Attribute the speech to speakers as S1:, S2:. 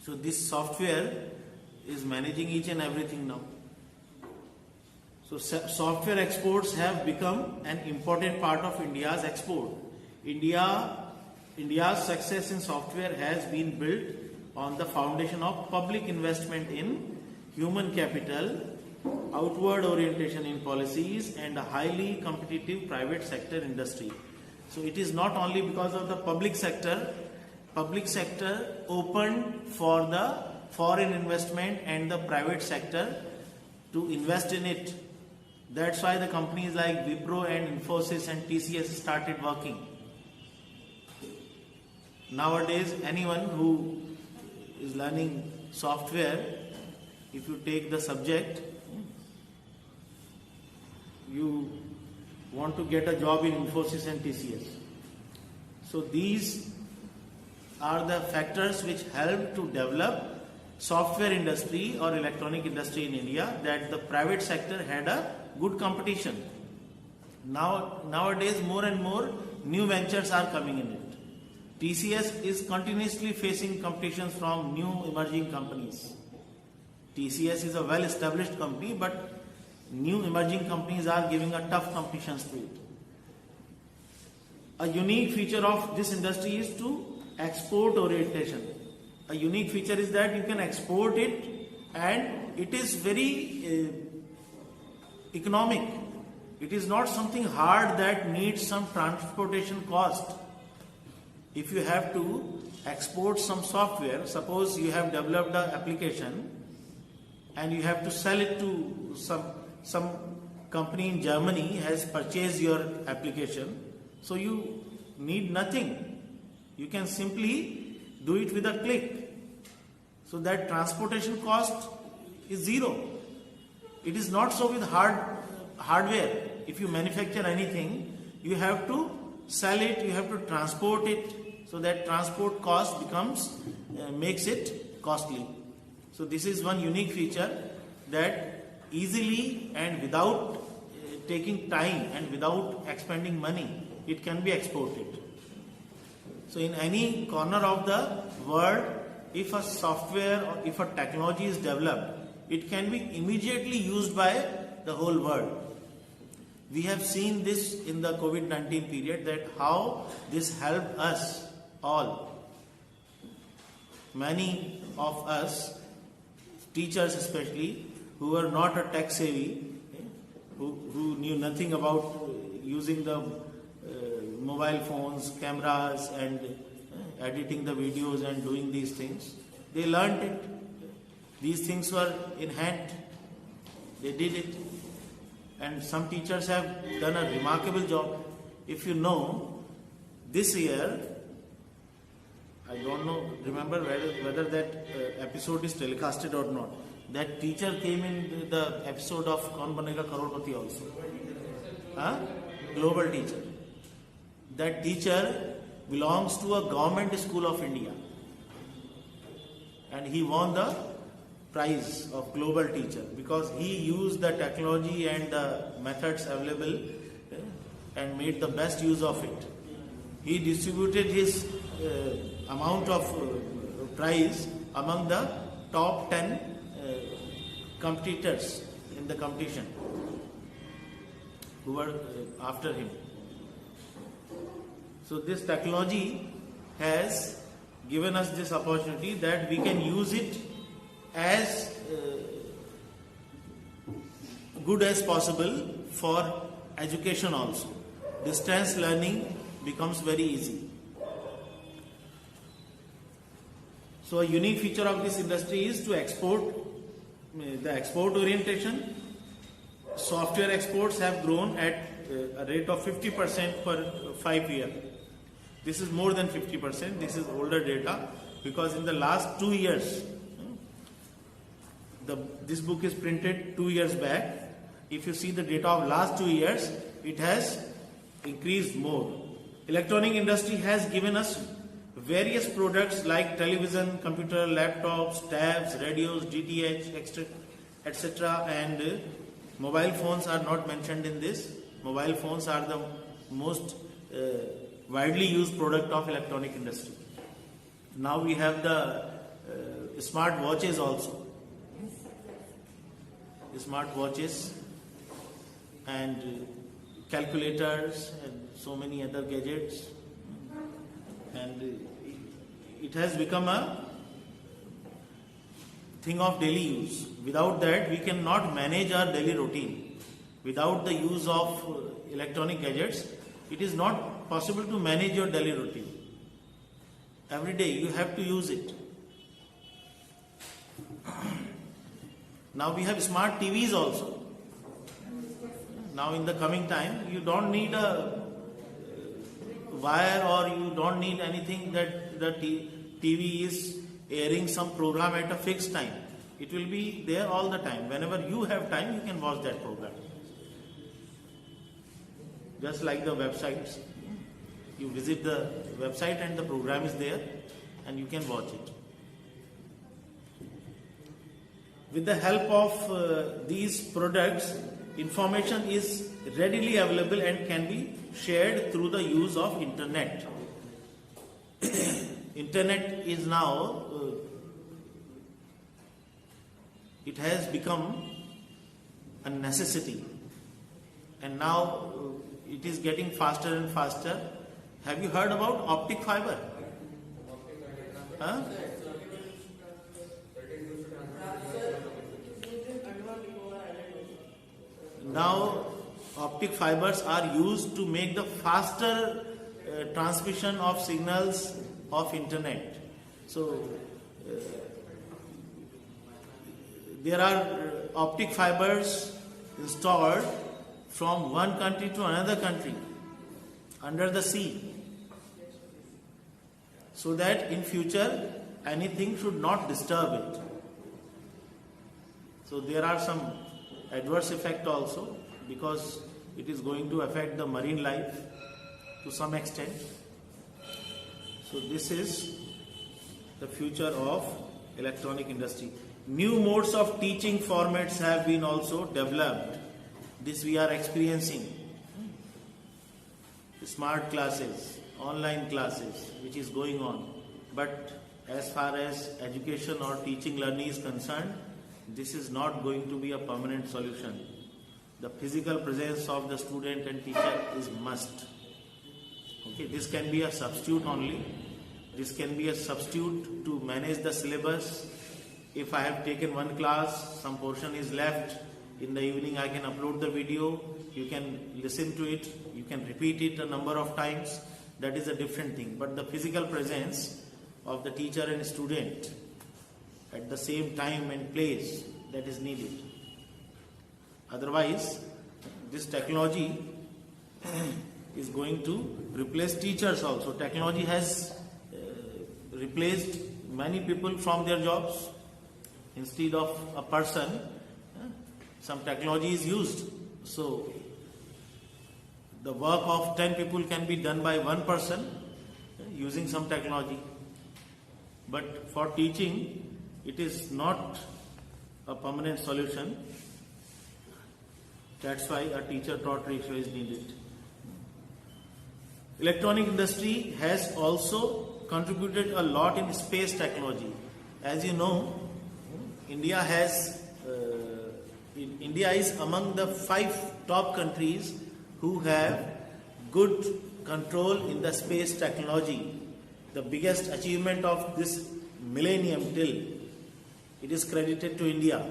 S1: So this software is managing each and everything now. So software exports have become an important part of India's export. India's success in software has been built on the foundation of public investment in human capital, outward orientation in policies, and a highly competitive private sector industry. So it is not only because of the public sector opened for the foreign investment and the private sector to invest in it. That's why the companies like Wipro and Infosys and TCS started working. Nowadays, anyone who is learning software, if you take the subject, you want to get a job in Infosys and TCS. So these are the factors which help to develop software industry or electronic industry in India, that the private sector had a good competition. Nowadays, more and more new ventures are coming in it. TCS is continuously facing competitions from new emerging companies. TCS is a well-established company, but new emerging companies are giving a tough competitions to it. A unique feature of this industry is to export orientation. A unique feature is that you can export it and it is very economic. It is not something hard that needs some transportation cost. If you have to export some software, suppose you have developed an application and you have to sell it to some company in Germany has purchased your application, so you need nothing. You can simply do it with a click. So that transportation cost is zero. It is not so with hardware. If you manufacture anything, you have to sell it, you have to transport it, so that transport cost makes it costly. So this is one unique feature, that easily and without taking time and without expending money, it can be exported. So in any corner of the world, if a software or if a technology is developed, it can be immediately used by the whole world. We have seen this in the COVID-19 period, that how this helped us all. Many of us, teachers especially, who were not a tech savvy, who knew nothing about using the mobile phones, cameras, and editing the videos and doing these things, they learned it. These things were in hand. They did it. And some teachers have done a remarkable job. If you know, this year, I don't know, remember whether that episode is telecasted or not. That teacher came in the episode of Kaun Banega Crorepati also. Global teacher. That teacher belongs to a government school of India. And he won the prize of global teacher because he used the technology and the methods available and made the best use of it. He distributed his amount of prize among the top 10 competitors in the competition who were after him. So this technology has given us this opportunity that we can use it as good as possible for education also. Distance learning becomes very easy. So a unique feature of this industry is to export, the export orientation. Software exports have grown at a rate of 50% per 5 years. This is more than 50%. This is older data because in the last 2 years, this book is printed 2 years back. If you see the data of last 2 years, it has increased more. Electronic industry has given us various products like television, computer, laptops, tabs, radios, DTH, etc. And mobile phones are not mentioned in this. Mobile phones are the most widely used product of electronic industry. Now we have the smart watches also. Smart watches and calculators and so many other gadgets. And it has become a thing of daily use. Without that, we cannot manage our daily routine. Without the use of electronic gadgets, it is not possible to manage your daily routine. Every day you have to use it. Now we have smart TVs also. Now in the coming time, you don't need a wire or you don't need anything that the TV is airing some program at a fixed time. It will be there all the time. Whenever you have time, you can watch that program. Just like the websites. You visit the website and the program is there and you can watch it. With the help of these products, information is readily available and can be shared through the use of internet. Internet is now, it has become a necessity, and now it is getting faster and faster. Have you heard about optic fiber? Huh? Now optic fibers are used to make the faster transmission of signals of internet. So there are optic fibers installed from one country to another country under the sea, so that in future anything should not disturb it. So there are some adverse effect also, because it is going to affect the marine life to some extent. So this is the future of electronic industry. New modes of teaching formats have been also developed. This we are experiencing. Smart classes, online classes, which is going on. But as far as education or teaching learning is concerned, this is not going to be a permanent solution. The physical presence of the student and teacher is must. Okay, this can be a substitute only. This can be a substitute to manage the syllabus. If I have taken one class, some portion is left, in the evening I can upload the video, you can listen to it, you can repeat it a number of times. That is a different thing. But the physical presence of the teacher and student at the same time and place, that is needed. Otherwise, this technology is going to replace teachers also. Technology has replaced many people from their jobs. Instead of a person, some technology is used. So the work of 10 people can be done by one person using some technology. But for teaching, it is not a permanent solution. That's why a teacher-taught ratio is needed. Electronic industry has also contributed a lot in space technology. As you know, India is among the 5 top countries who have good control in the space technology. The biggest achievement of this millennium till, it is credited to India.